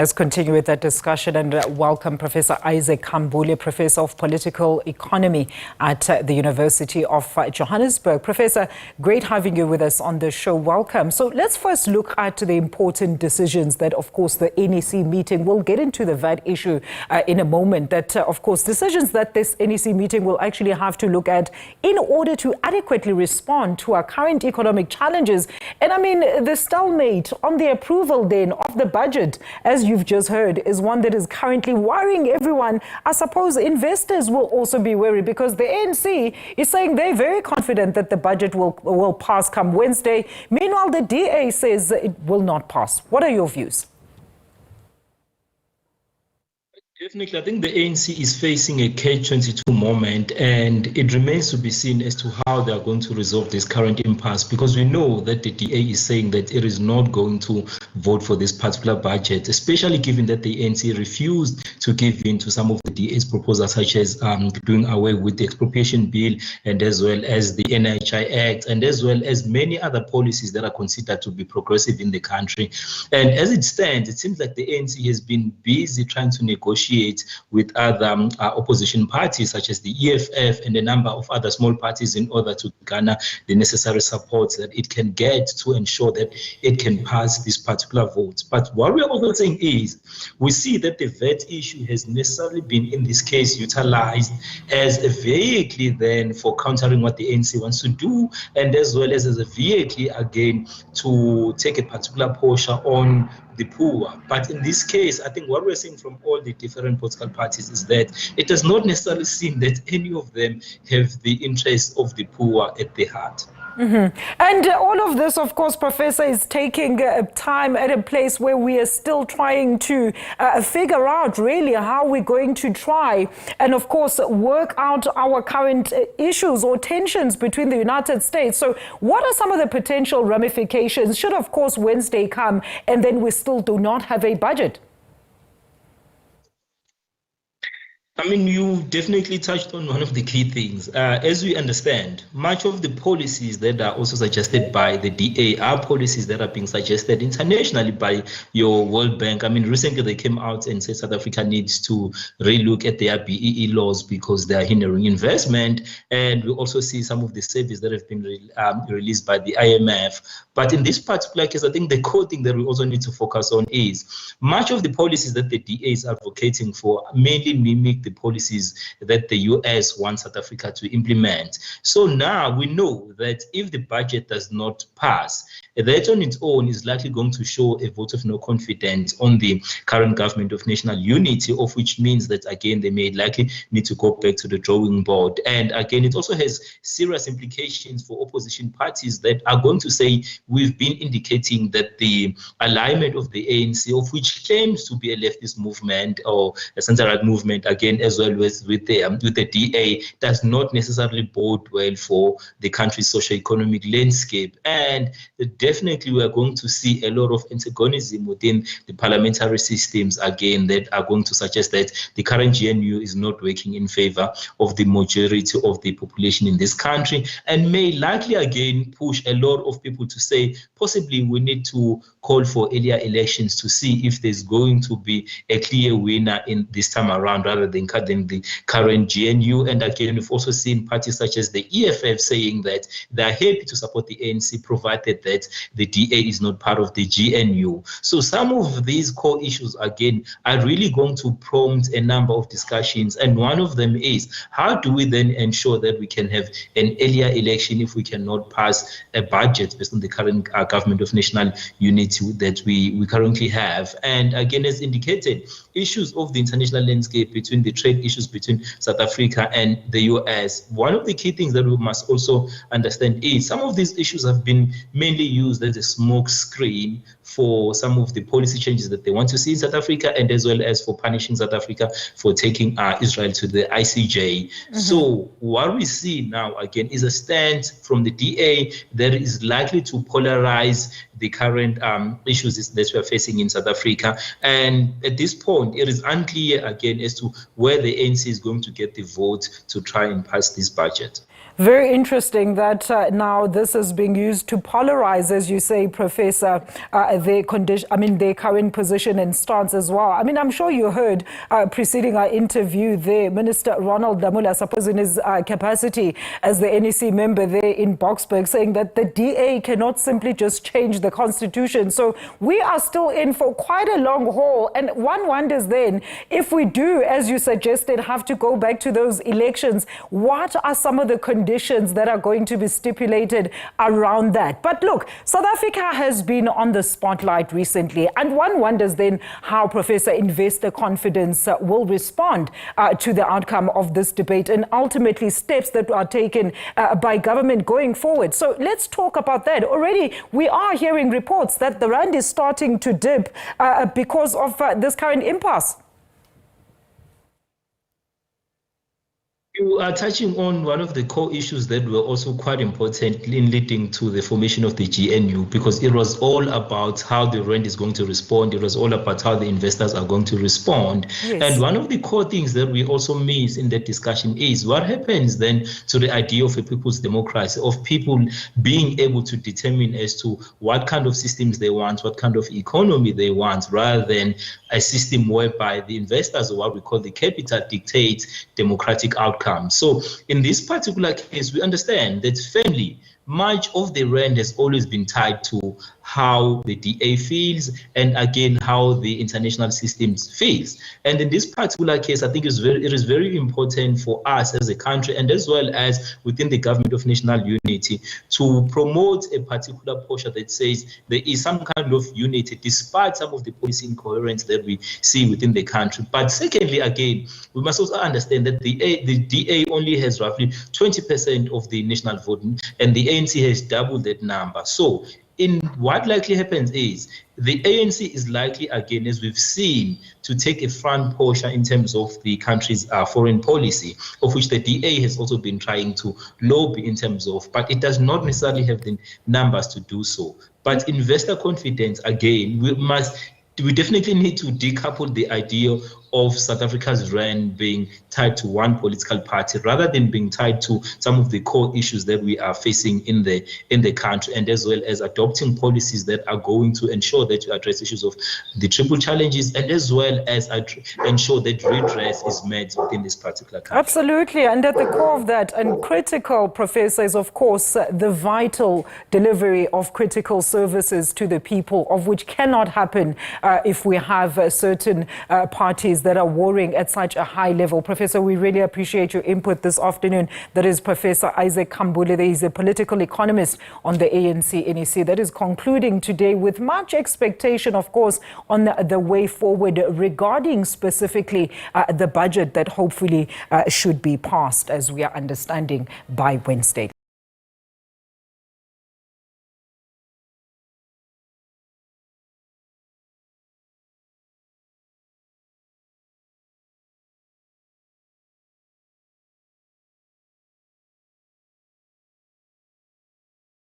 Let's continue with that discussion and welcome Professor Isaac Khambule, Professor of Political Economy at the University of Johannesburg. Professor, great having you with us on the show. Welcome. So let's first look at the important decisions that, of course, the NEC meeting, we'll get into the VAT issue in a moment, that, of course, decisions that this NEC meeting will actually have to look at in order to adequately respond to our current economic challenges. And I mean, the stalemate on the approval then of the budget, as you've just heard, is one that is currently worrying everyone. I suppose investors will also be worried because the ANC is saying they're very confident that the budget will pass come Wednesday. Meanwhile, the DA says it will not pass. What are your views? Definitely, I think the ANC is facing a catch-22 moment, and it remains to be seen as to how they are going to resolve this current impasse, because we know that the DA is saying that it is not going to vote for this particular budget, especially given that the ANC refused to give in to some of the DA's proposals, such as doing away with the expropriation bill, and as well as the NHI Act, and as well as many other policies that are considered to be progressive in the country. And as it stands, it seems like the ANC has been busy trying to negotiate with other opposition parties such as the EFF and a number of other small parties in order to garner the necessary support that it can get to ensure that it can pass this particular vote. But what we are also saying is we see that the VAT issue has necessarily been in this case utilized as a vehicle then for countering what the ANC wants to do, and as well as a vehicle again to take a particular posture on the poor. But in this case, I think what we're seeing from all the different political parties is that it does not necessarily seem that any of them have the interests of the poor at the heart. And all of this, of course, Professor, is taking time at a place where we are still trying to figure out really how we're going to try and, of course, work out our current issues or tensions between the United States. So what are some of the potential ramifications should, of course, Wednesday come and then we still do not have a budget? I mean, you definitely touched on one of the key things. As we understand, much of the policies that are also suggested by the DA are policies that are being suggested internationally by your World Bank. I mean, recently they came out and said South Africa needs to relook at their BEE laws because they are hindering investment. And we also see some of the surveys that have been released by the IMF. But in this particular case, I think the core thing that we also need to focus on is much of the policies that the DA is advocating for mainly mimic the policies that the US wants South Africa to implement. So now we know that if the budget does not pass, that on its own is likely going to show a vote of no confidence on the current government of national unity, of which means that, again, they may likely need to go back to the drawing board. And again, it also has serious implications for opposition parties that are going to say, we've been indicating that the alignment of the ANC, of which claims to be a leftist movement or a center-right movement, again, as well as with the DA, does not necessarily bode well for the country's socio-economic landscape. And definitely we are going to see a lot of antagonism within the parliamentary systems, again, that are going to suggest that the current GNU is not working in favor of the majority of the population in this country, and may likely again push a lot of people to say possibly we need to call for earlier elections to see if there's going to be a clear winner in this time around rather than the current GNU. And again, we've also seen parties such as the EFF saying that they're happy to support the ANC provided that the DA is not part of the GNU. So some of these core issues, again, are really going to prompt a number of discussions. And one of them is, how do we then ensure that we can have an earlier election if we cannot pass a budget based on the current government of national unity that we currently have? And again, as indicated, issues of the international landscape between the trade issues between South Africa and the US. One of the key things that we must also understand is some of these issues have been mainly used as a smoke screen for some of the policy changes that they want to see in South Africa, and as well as for punishing South Africa for taking Israel to the ICJ. So what we see now, again, is a stance from the DA that is likely to polarize the current issues that we are facing in South Africa. And at this point, it is unclear, again, as to where the ANC is going to get the vote to try and pass this budget. Very interesting that now this is being used to polarize, as you say, Professor, their current position and stance as well. I mean, I'm sure you heard preceding our interview there, Minister Ronald Damula, I suppose in his capacity as the NEC member there in Boksburg, saying that the DA cannot simply just change the constitution. So we are still in for quite a long haul. And one wonders then, if we do, as you suggested, have to go back to those elections, what are some of the conditions that are going to be stipulated around that? But look, South Africa has been on the spotlight recently, and one wonders then how, Professor, investor confidence will respond to the outcome of this debate and ultimately steps that are taken by government going forward. So let's talk about that. Already we are hearing reports that the rand is starting to dip because of this current impasse. You are touching on one of the core issues that were also quite important in leading to the formation of the GNU, because it was all about how the rand is going to respond. It was all about how the investors are going to respond. Yes. And one of the core things that we also miss in that discussion is what happens then to the idea of a people's democracy, of people being able to determine as to what kind of systems they want, what kind of economy they want, rather than a system whereby the investors, or what we call the capital, dictates democratic outcomes. So in this particular case, we understand that firmly much of the rand has always been tied to how the DA feels, and again how the international systems feels. And in this particular case, I think it is very important for us as a country, and as well as within the government of national unity, to promote a particular posture that says there is some kind of unity despite some of the policy incoherence that we see within the country. But secondly, again, we must also understand that the DA only has roughly 20% of the national vote, and the ANC has doubled that number. So in what likely happens is the ANC is likely, again, as we've seen, to take a front posture in terms of the country's foreign policy, of which the DA has also been trying to lobby in terms of, but it does not necessarily have the numbers to do so. But investor confidence, again, we definitely need to decouple the idea of South Africa's rand being tied to one political party, rather than being tied to some of the core issues that we are facing in the country, and as well as adopting policies that are going to ensure that you address issues of the triple challenges, and as well as ensure that redress is met within this particular country. Absolutely, and at the core of that, and critical, Professor, is of course the vital delivery of critical services to the people, of which cannot happen if we have certain parties that are warring at such a high level. Professor, we really appreciate your input this afternoon. That is Professor Isaac Khambule. He is a political economist on the ANC NEC. That is concluding today with much expectation, of course, on the way forward regarding specifically the budget that hopefully should be passed, as we are understanding, by Wednesday.